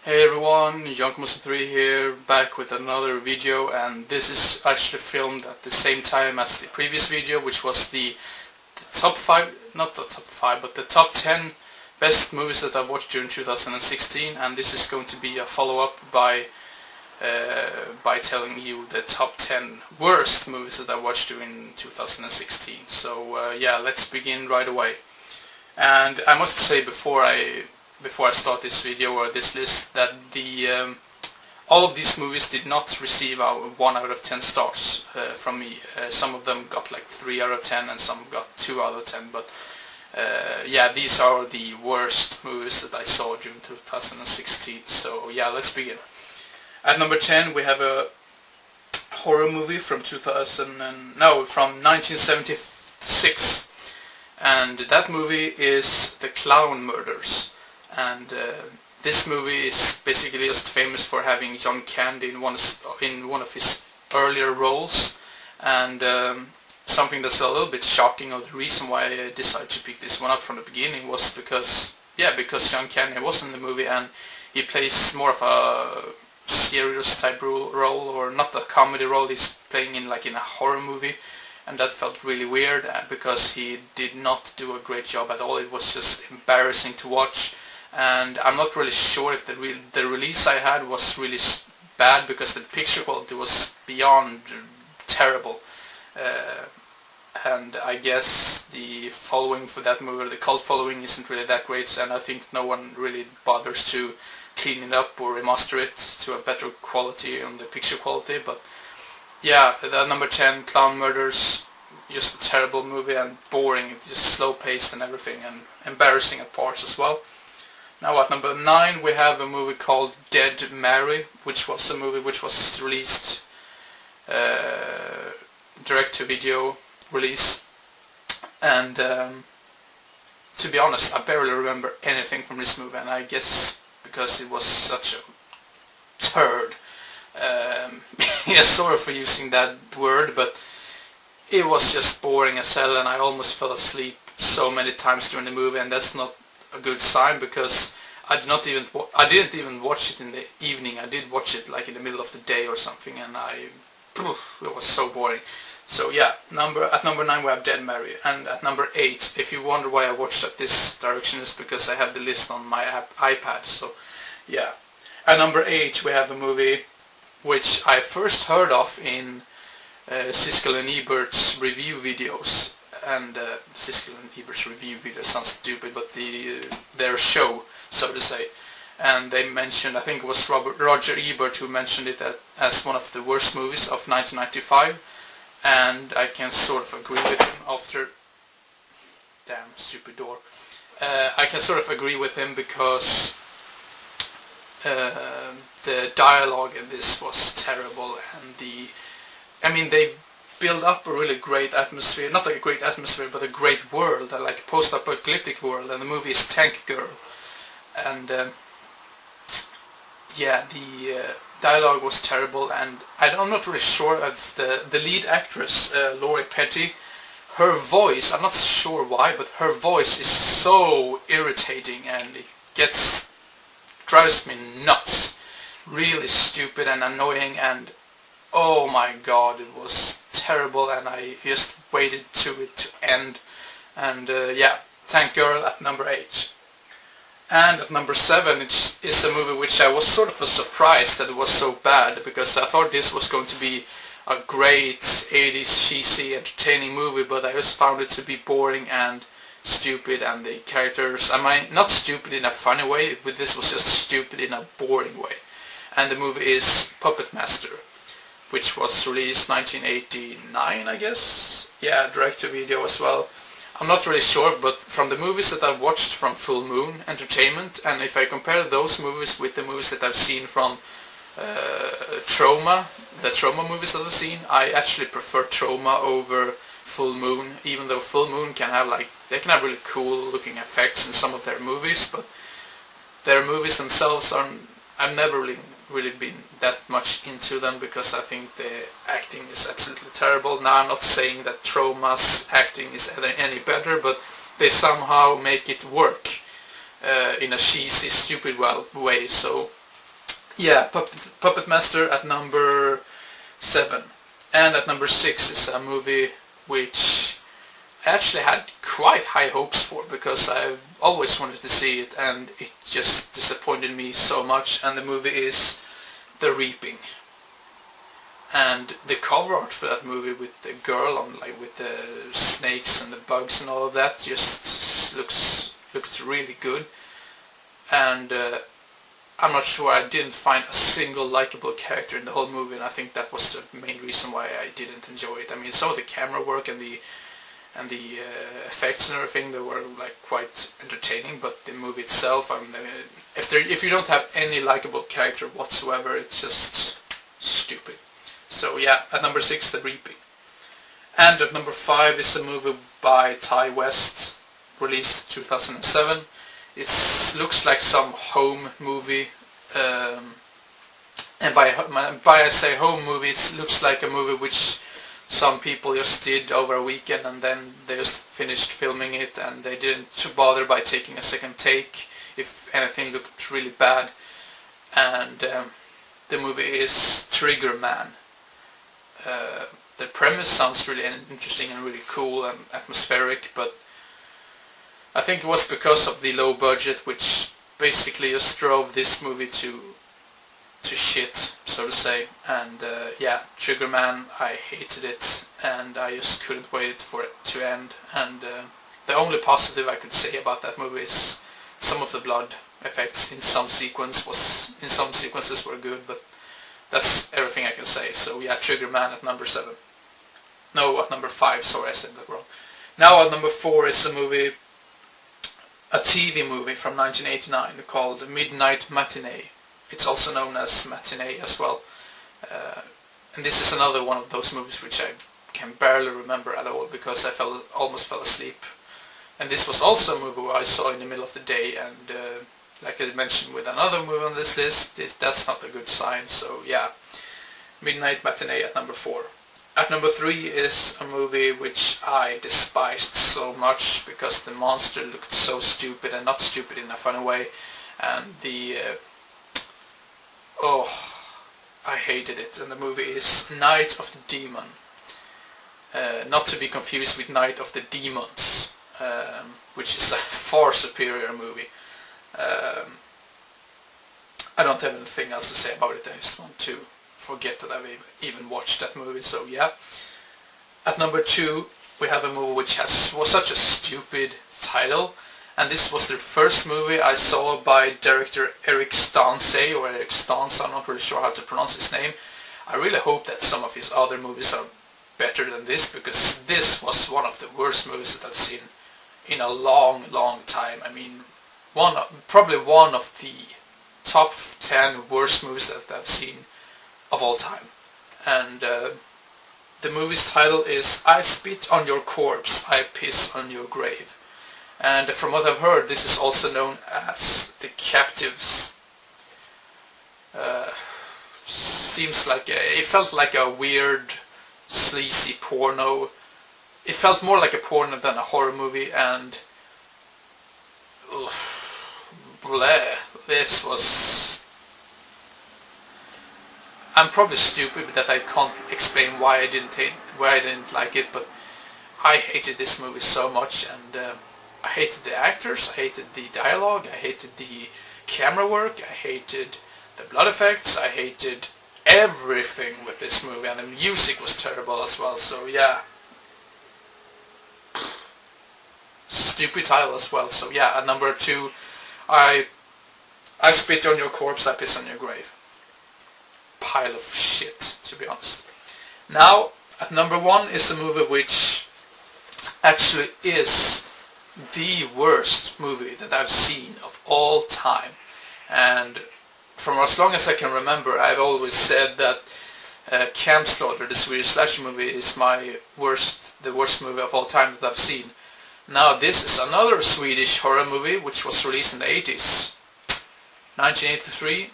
Hey everyone, Jankomonster3 here, back with another video, and this is actually filmed at the same time as the previous video, which was the top 5, not the top 5, but the top 10 best movies that I watched during 2016, and this is going to be a follow-up by telling you the top 10 worst movies that I watched during 2016. So yeah, let's begin right away. And I must say before I start this video or this list that all of these movies did not receive 1 out of 10 stars from me. Some of them got like 3 out of 10 and some got 2 out of 10, but yeah, these are the worst movies that I saw during 2016. So yeah, let's begin. At number 10 we have a horror movie from 1976, and that movie is The Clown Murders. And this movie is basically just famous for having John Candy in one of his earlier roles, and something that's a little bit shocking, or the reason why I decided to pick this one up from the beginning was because John Candy was in the movie, and he plays more of a serious type role, or not a comedy role. He's playing in a horror movie, and that felt really weird because he did not do a great job at all. It was just embarrassing to watch. And I'm not really sure if the release I had was really bad, because the picture quality was beyond terrible. And I guess the following for that movie, the cult following, isn't really that great, and I think no one really bothers to clean it up or remaster it to a better quality on the picture quality. But yeah, the number 10, Clown Murders, just a terrible movie and boring, just slow paced and everything, and embarrassing at parts as well. Now at number 9 we have a movie called Dead Mary, which was a movie which was released direct-to-video release, and to be honest, I barely remember anything from this movie, and I guess because it was such a turd. Yeah, sorry for using that word, but it was just boring as hell, and I almost fell asleep so many times during the movie, and that's not a good sign, because I didn't even watch it in the evening. I did watch it like in the middle of the day or something, and it was so boring. So yeah, at number 9 we have Dead Mary, and at number 8, if you wonder why I watched at this direction, is because I have the list on my iPad. So yeah, at number 8 we have a movie which I first heard of in Siskel and Ebert's review videos. And Siskel and Ebert's review video sounds stupid, but their show, so to say. And they mentioned, I think it was Roger Ebert who mentioned it as one of the worst movies of 1995, and I can sort of agree with him after... Damn, stupid door. I can sort of agree with him because the dialogue in this was terrible, and they build up a really great atmosphere, not a great atmosphere, but a great world, like a post-apocalyptic world, and the movie is Tank Girl. And yeah, the dialogue was terrible, and I'm not really sure of the lead actress, Lori Petty. Her voice, I'm not sure why, but her voice is so irritating, and it drives me nuts. Really stupid and annoying, and oh my god, it was terrible, and I just waited to it to end. And yeah, Tank Girl at number 8. And at number 7 is a movie which I was sort of surprised that it was so bad, because I thought this was going to be a great 80s cheesy entertaining movie, but I just found it to be boring and stupid, and the characters, not stupid in a funny way, but this was just stupid in a boring way. And the movie is Puppet Master, which was released 1989, I guess. Yeah, direct-to-video as well. I'm not really sure, but from the movies that I've watched from Full Moon Entertainment, and if I compare those movies with the movies that I've seen from Troma, the Troma movies that I've seen, I actually prefer Troma over Full Moon, even though Full Moon can have they can have really cool looking effects in some of their movies, but their movies themselves I've never really been that much into them, because I think the acting is absolutely terrible. Now, I'm not saying that Troma's acting is any better, but they somehow make it work in a cheesy, stupid way. So Yeah, Puppet Master at number 7. And at number 6 is a movie which I actually had quite high hopes for, because I've always wanted to see it and it just disappointed me so much, and the movie is The Reaping. And the cover art for that movie with the girl on, like with the snakes and the bugs and all of that, just looks really good. And I'm not sure, I didn't find a single likable character in the whole movie, and I think that was the main reason why I didn't enjoy it. I mean, some of the camera work and the effects and everything, they were like quite entertaining, but the movie itself, I mean, if you don't have any likable character whatsoever, it's just stupid. So yeah, at number 6, The Reaping. And at number 5 is a movie by Ty West, released 2007. It looks like some home movie, and by I say home movie, it looks like a movie which some people just did over a weekend, and then they just finished filming it, and they didn't bother by taking a second take if anything looked really bad. And the movie is Trigger Man. The premise sounds really interesting and really cool and atmospheric, but I think it was because of the low budget, which basically just drove this movie to shit, so to say. And yeah, Trigger Man, I hated it, and I just couldn't wait for it to end. And the only positive I could say about that movie is some of the blood effects in some sequences were good, but that's everything I can say. So yeah, Trigger Man at number 7. No, at number 5, sorry, I said that wrong. Now at number 4 is a TV movie from 1989 called Midnight Matinee. It's also known as Matinee as well. And this is another one of those movies which I can barely remember at all, because I almost fell asleep. And this was also a movie where I saw in the middle of the day, and like I mentioned with another movie on this list, that's not a good sign. So yeah, Midnight Matinee at number 4. At number 3 is a movie which I despised so much because the monster looked so stupid, and not stupid in a funny way, and I hated it. And the movie is Night of the Demon, not to be confused with Night of the Demons, which is a far superior movie. I don't have anything else to say about it. I just want to forget that I've even watched that movie. So yeah. At number 2 we have a movie which was such a stupid title, and this was the first movie I saw by director Eric Stance, or Eric Stance, I'm not really sure how to pronounce his name. I really hope that some of his other movies are better than this, because this was one of the worst movies that I've seen in a long time. I mean, probably one of the top 10 worst movies that I've seen of all time. And the movie's title is I Spit on Your Corpse, I Piss on Your Grave. And from what I've heard, this is also known as The Captives. Seems like it felt like a weird, sleazy porno. It felt more like a porno than a horror movie, and this was... I'm probably stupid that I can't explain why I didn't like it, but I hated this movie so much, and I hated the actors, I hated the dialogue, I hated the camera work, I hated the blood effects, I hated everything with this movie, and the music was terrible as well. So yeah, stupid title as well. So yeah, at number 2, I Spit on Your Corpse, I Piss on Your Grave. Pile of shit, to be honest. Now, at number 1 is a movie which actually is the worst movie that I've seen of all time. And from as long as I can remember, I've always said that Camp Slaughter, the Swedish slasher movie, is the worst movie of all time that I've seen. Now, this is another Swedish horror movie which was released in the 80s, 1983.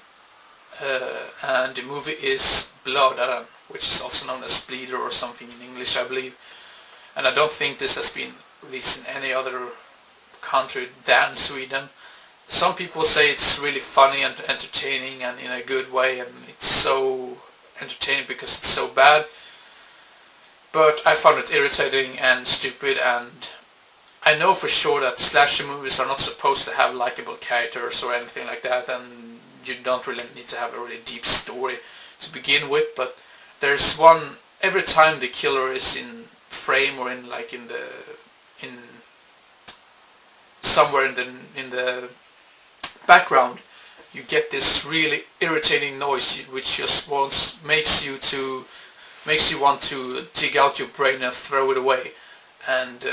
And the movie is Blödaren, which is also known as Bleeder or something in English, I believe. And I don't think this has been released in any other country than Sweden. some people say it's really funny and entertaining and in a good way, and it's so entertaining because it's so bad. But I found it irritating and stupid, and I know for sure that slasher movies are not supposed to have likable characters or anything like that, and you don't really need to have a really deep story to begin with, but there's one, every time the killer is in frame or in somewhere in the background, you get this really irritating noise which just makes you want to dig out your brain and throw it away. And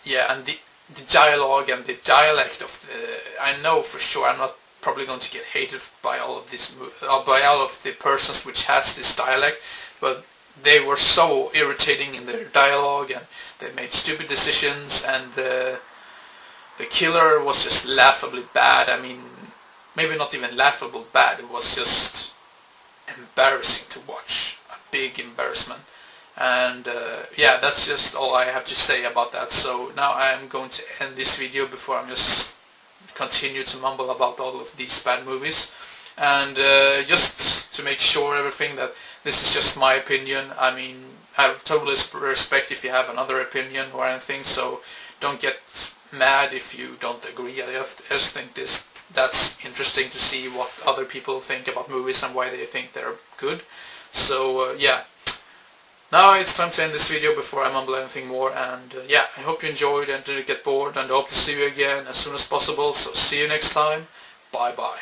yeah, and the dialogue and the dialect of I know for sure I'm not probably going to get hated by all of the persons which has this dialect, but they were so irritating in their dialogue, and they made stupid decisions, and the killer was just laughably bad. I mean, maybe not even laughable bad, it was just embarrassing to watch, a big embarrassment. And yeah, that's just all I have to say about that. So now I'm going to end this video before I'm just continue to mumble about all of these bad movies. And just to make sure everything that this is just my opinion. I mean, I totally respect if you have another opinion or anything, so don't get mad if you don't agree. I just think that's interesting to see what other people think about movies and why they think they're good. So yeah, now it's time to end this video before I mumble anything more. And yeah, I hope you enjoyed and didn't get bored, and I hope to see you again as soon as possible. So see you next time. Bye bye.